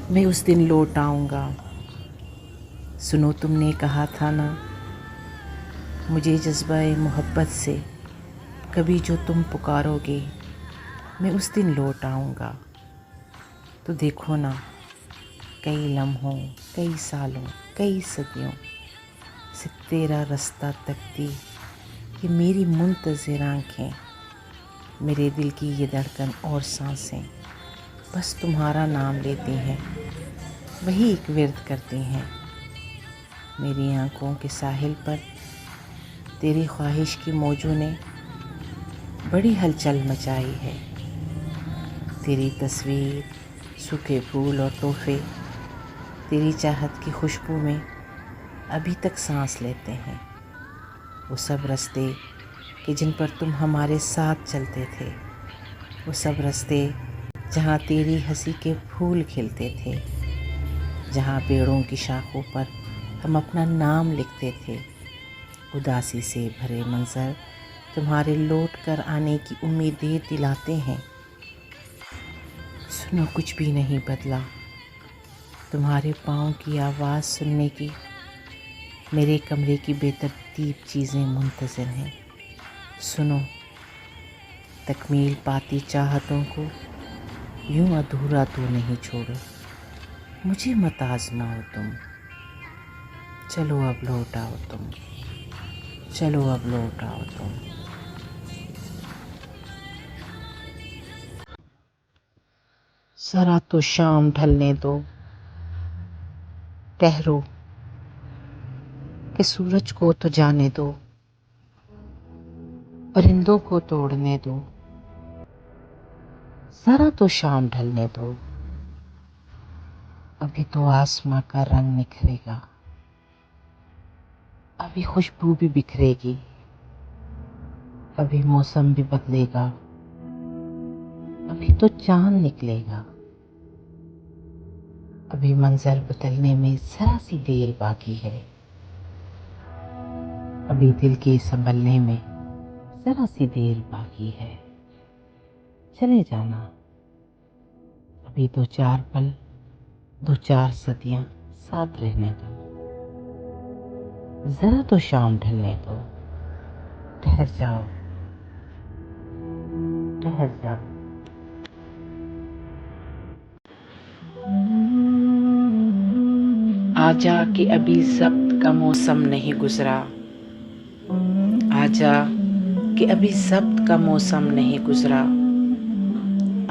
میں اس دن لوٹ آؤں گا۔ سنو، تم نے کہا تھا نا، مجھے جذبہ محبت سے کبھی جو تم پکارو گے میں اس دن لوٹ آؤں گا۔ تو دیکھو نا، کئی لمحوں، کئی سالوں، کئی صدیوں سے تیرا رستہ تکتی یہ میری منتظر آنکھیں، میرے دل کی یہ دھڑکن اور سانسیں بس تمہارا نام لیتی ہیں، وہی ایک ورد کرتی ہیں۔ میری آنکھوں کے ساحل پر تیری خواہش کی موجوں نے بڑی ہلچل مچائی ہے۔ تیری تصویر، سوکھے پھول اور تحفے تیری چاہت کی خوشبو میں ابھی تک سانس لیتے ہیں۔ وہ سب رستے کہ جن پر تم ہمارے ساتھ چلتے تھے، وہ سب رستے جہاں تیری ہنسی کے پھول کھلتے تھے، جہاں پیڑوں کی شاخوں پر ہم اپنا نام لکھتے تھے، اداسی سے بھرے منظر تمہارے لوٹ کر آنے کی امیدیں دلاتے ہیں۔ سنو، کچھ بھی نہیں بدلا، تمہارے پاؤں کی آواز سننے کی میرے کمرے کی بے ترتیب چیزیں منتظر ہیں۔ سنو، تکمیل پاتی چاہتوں کو یوں ادھورا تو نہیں چھوڑو، مجھے مت آزماؤ تم، چلو اب لوٹ آؤ تم، چلو اب لوٹ آؤ تم۔ ذرا تو شام ڈھلنے دو، ٹھہرو کہ سورج کو تو جانے دو، پرندوں کو تو اڑنے دو۔ ذرا تو شام ڈھلنے دو، ابھی تو آسماں کا رنگ نکھرے گا، ابھی خوشبو بھی بکھرے گی، ابھی موسم بھی بدلے گا، ابھی تو چاند نکلے گا، ابھی منظر بدلنے میں ذرا سی دیر باقی ہے، ابھی دل کے سنبھلنے میں ذرا سی دیر باقی ہے۔ چلے جانا، ابھی دو چار پل، دو چار صدیاں ساتھ رہنے دو۔ ذرا تو شام ڈھلنے دو، ٹھہر جاؤ، ٹھہر جاؤ۔ آجا کہ ابھی ضبط کا موسم نہیں گزرا، آجا کہ ابھی ضبط کا موسم نہیں گزرا،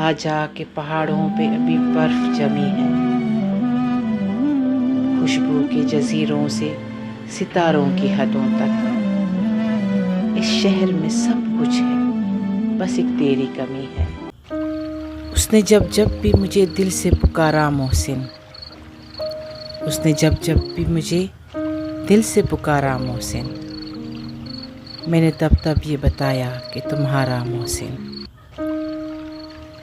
آجا کہ پہاڑوں پہ ابھی برف جمی ہے، خوشبو کے جزیروں سے ستاروں کی حدوں تک، اس شہر میں سب کچھ ہے، بس ایک تیری کمی ہے۔ اس نے جب جب بھی مجھے دل سے پکارا محسن، اس نے جب جب بھی مجھے دل سے پکارا محسن، میں نے تب تب یہ بتایا کہ تمہارا محسن،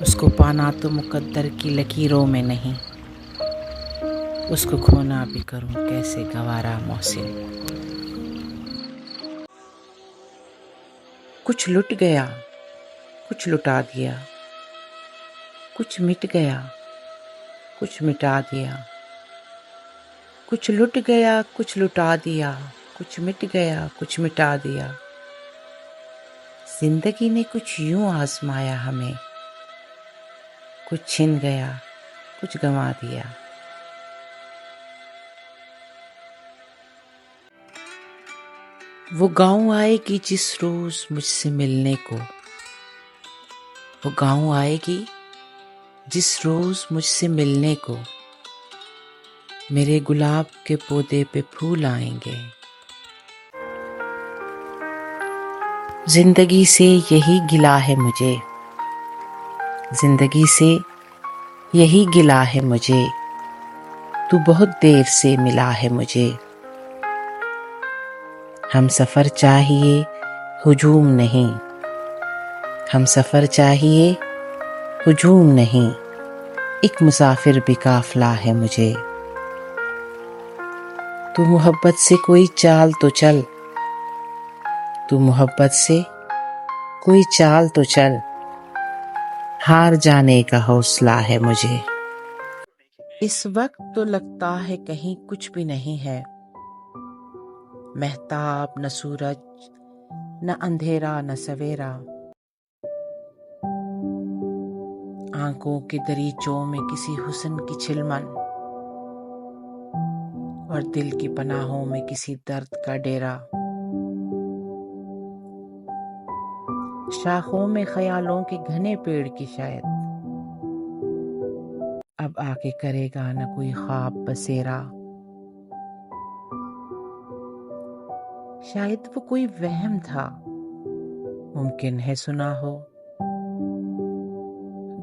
اس کو پانا تو مقدر کی لکیروں میں نہیں، اس کو کھونا بھی کروں کیسے گوارا محسن۔ کچھ لٹ گیا، کچھ لٹا دیا، کچھ مٹ گیا، کچھ مٹا دیا، کچھ لٹ گیا، کچھ لٹا دیا، کچھ مٹ گیا، کچھ مٹا دیا۔ زندگی نے کچھ یوں آزمایا ہمیں، کچھ چھن گیا، کچھ گنوا دیا۔ وہ گاؤں آئے گی جس روز مجھ سے ملنے کو، وہ گاؤں آئے گی جس روز مجھ سے ملنے کو، میرے گلاب کے پودے پہ پھول آئیں گے۔ زندگی سے یہی گلہ ہے مجھے، زندگی سے یہی گلہ ہے مجھے، تو بہت دیر سے ملا ہے مجھے۔ ہم سفر چاہیے ہجوم نہیں، ہم سفر چاہیے ہجوم نہیں، ایک مسافر بھی قافلہ ہے مجھے۔ تو محبت سے کوئی چال تو چل، تو محبت سے کوئی چال تو چل، ہار جانے کا حوصلہ ہے مجھے۔ اس وقت تو لگتا ہے کہیں کچھ بھی نہیں ہے، مہتاب نہ سورج، نہ اندھیرا نہ سویرا، آنکھوں کے دریچوں میں کسی حسن کی چھلمن، اور دل کی پناہوں میں کسی درد کا ڈیرا، شاخوں میں خیالوں کے گھنے پیڑ کی شاید اب آ کے کرے گا نہ کوئی خواب بسیرا، شاید وہ کوئی وہم تھا، ممکن ہے سنا ہو،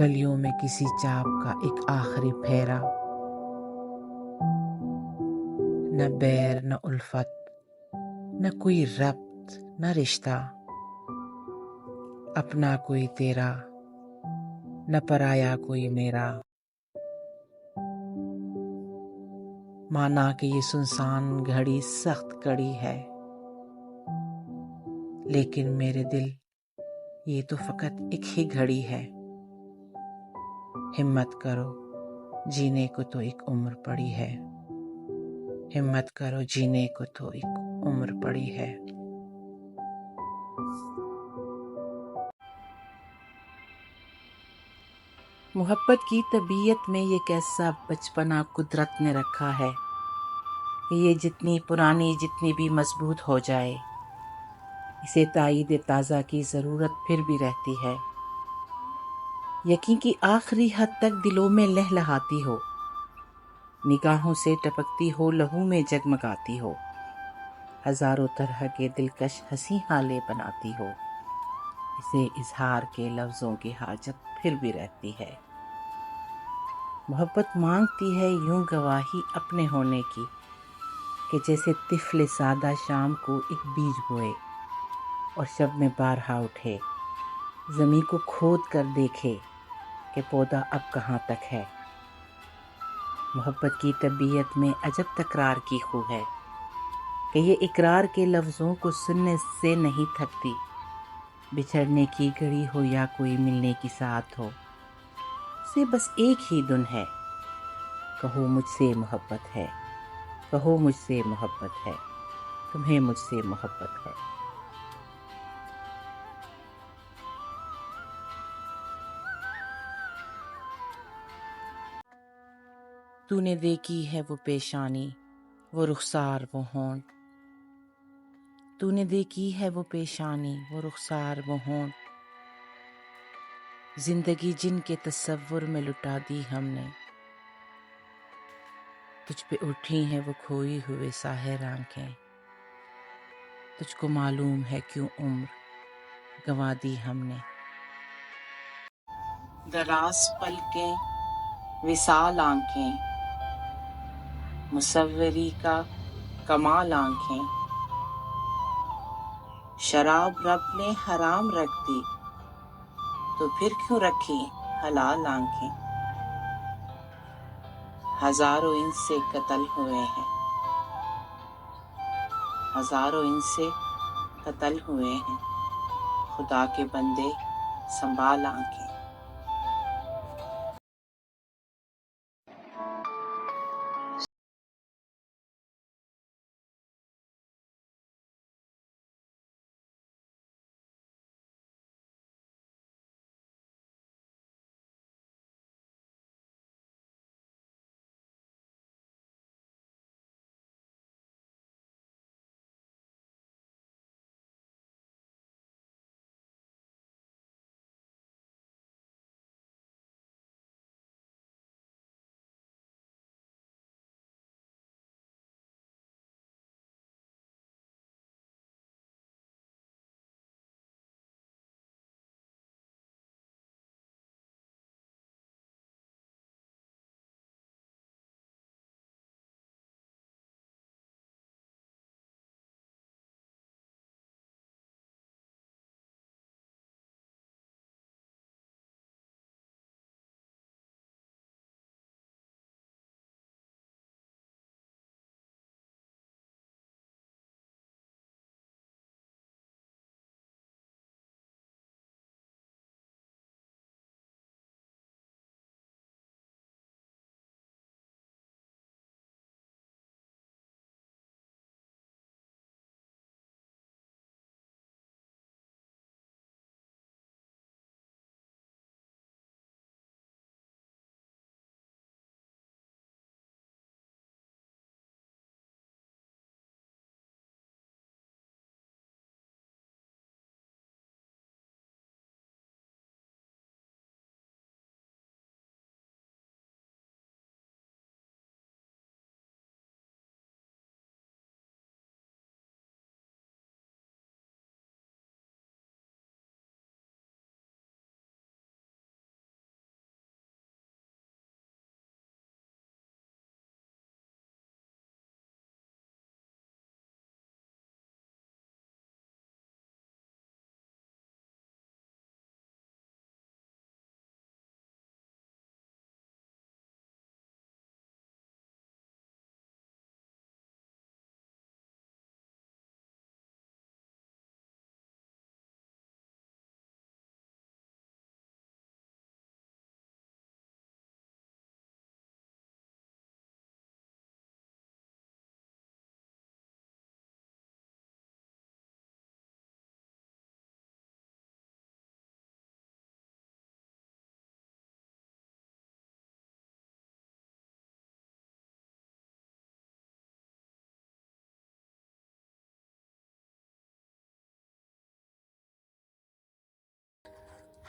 گلیوں میں کسی چاپ کا ایک آخری پھیرا، نہ بیر نہ الفت، نہ کوئی ربط نہ رشتہ، اپنا کوئی تیرا نہ پرایا کوئی میرا، مانا کہ یہ سنسان گھڑی سخت کڑی ہے، لیکن میرے دل یہ تو فقط ایک ہی گھڑی ہے، ہمت کرو جینے کو تو ایک عمر پڑی ہے، ہمت کرو جینے کو تو ایک عمر پڑی ہے۔ محبت کی طبیعت میں یہ کیسا بچپنا قدرت نے رکھا ہے کہ یہ جتنی پرانی جتنی بھی مضبوط ہو جائے، اسے تائید تازہ کی ضرورت پھر بھی رہتی ہے، یقین کی آخری حد تک دلوں میں لہلہاتی ہو، نگاہوں سے ٹپکتی ہو، لہو میں جگمگاتی ہو، ہزاروں طرح کے دلکش ہنسی حالے بناتی ہو، اسے اظہار کے لفظوں کی حاجت پھر بھی رہتی ہے۔ محبت مانگتی ہے یوں گواہی اپنے ہونے کی کہ جیسے طفل سادہ شام کو ایک بیج بوئے اور شب میں بارہا اٹھے، زمیں کو کھود کر دیکھے کہ پودا اب کہاں تک ہے۔ محبت کی طبیعت میں عجب تکرار کی خو ہے کہ یہ اقرار کے لفظوں کو سننے سے نہیں تھکتی، بچھڑنے کی گھڑی ہو یا کوئی ملنے کی ساعت ہو، اسے بس ایک ہی دن ہے، کہو مجھ سے محبت ہے، کہو مجھ سے محبت ہے، تمہیں مجھ سے محبت ہے۔ تو نے دیکھی ہے وہ پیشانی، وہ رخسار وہ ہونٹ، تو نے دیکھی ہے وہ پیشانی، وہ رخسار وہ ہونٹ، زندگی جن کے تصور میں لٹا دی ہم نے، تجھ پہ اٹھی ہیں وہ کھوئی ہوئے ساحر آنکھیں، تجھ کو معلوم ہے کیوں عمر گنوا دی ہم نے۔ دراز پلکیں، وصال آنکھیں، مصوری کا کمال آنکھیں، شراب رب نے حرام رکھ دی تو پھر کیوں رکھی حلال آنکھیں، ہزاروں ان سے قتل ہوئے ہیں، ہزاروں ان سے قتل ہوئے ہیں، خدا کے بندے سنبھال آنکھیں۔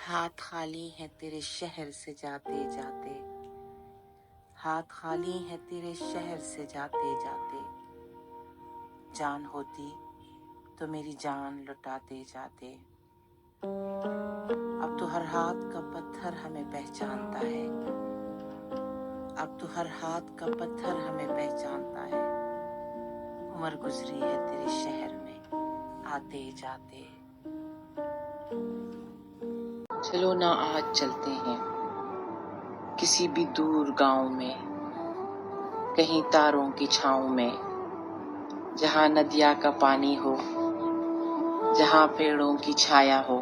ہاتھ خالی ہیں تیرے شہر سے جاتے جاتے، ہاتھ خالی ہیں تیرے شہر سے جاتے جاتے، جان ہوتی تو میری جان لٹاتے جاتے۔ اب تو ہر ہاتھ کا پتھر ہمیں پہچانتا ہے، اب تو ہر ہاتھ کا پتھر ہمیں پہچانتا ہے، عمر گزری ہے تیرے شہر میں آتے جاتے۔ چلو نا آج چلتے ہیں کسی بھی دور گاؤں میں، کہیں تاروں کی چھاؤں میں، جہاں ندیا کا پانی ہو، جہاں پیڑوں کی چھایا ہو۔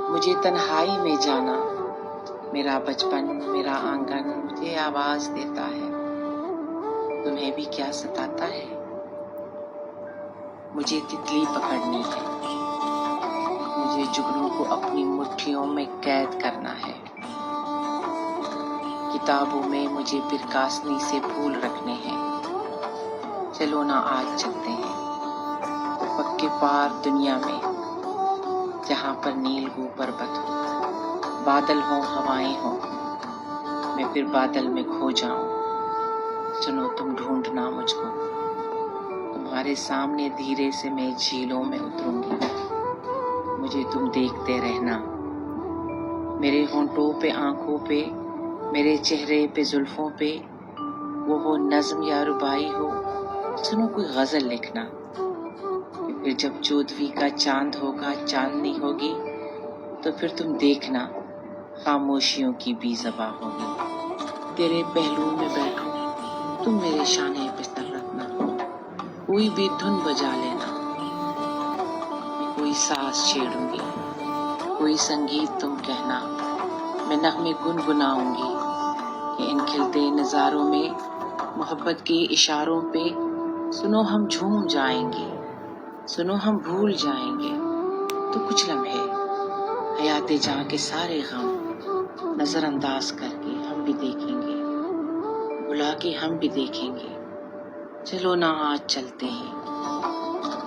مجھے تنہائی میں جانا، میرا بچپن، میرا آنگن مجھے آواز دیتا ہے۔ تمہیں بھی کیا ستاتا ہے؟ مجھے تتلی پکڑنی ہے، مجھے جگنوں کو اپنی مٹھیوں میں قید کرنا ہے۔ کتابوں میں مجھے پرکاسنی سے پھول رکھنے ہیں۔ چلو نا آج چلتے ہیں افق کے پار دنیا میں، جہاں پر نیل ہو پربت ہو، بادل ہوں ہوائیں ہوں، میں پھر بادل میں کھو جاؤں۔ سنو تم ڈھونڈنا مجھ کو، تمہارے سامنے دھیرے سے میں جھیلوں میں اتروں گی، مجھے تم دیکھتے رہنا۔ میرے ہونٹوں پہ، آنکھوں پہ، میرے چہرے پہ، زلفوں پہ، وہ ہو نظم یا ربائی ہو، سنو کوئی غزل لکھنا۔ پھر جب 14ویں کا چاند ہوگا، چاندنی ہوگی، تو پھر تم دیکھنا خاموشیوں کی بھی زباں ہوگی۔ تیرے پہلو میں بیٹھوں، تم میرے شانے پہ سر رکھنا، کوئی بھی دھن بجا لینا، میں کوئی ساز چھیڑوں گی، کوئی سنگیت تم کہنا، میں نغمے گنگناؤں گی کہ ان کھلتے نظاروں میں، محبت کے اشاروں پہ، سنو ہم جھوم جائیں گے، سنو ہم بھول جائیں گے۔ تو کچھ لمحے حیات جاں کے سارے غم نظر انداز کر کے ہم بھی دیکھیں گے، بلا کے ہم بھی دیکھیں گے۔ چلو نا آج چلتے ہیں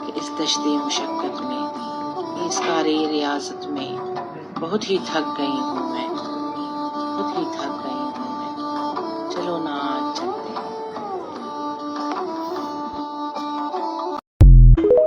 کہ اس دشت مشقت میں، اس کار ریاضت میں بہت ہی تھک گئی ہوں میں، بہت ہی تھک گئی ہوں میں۔ چلو نا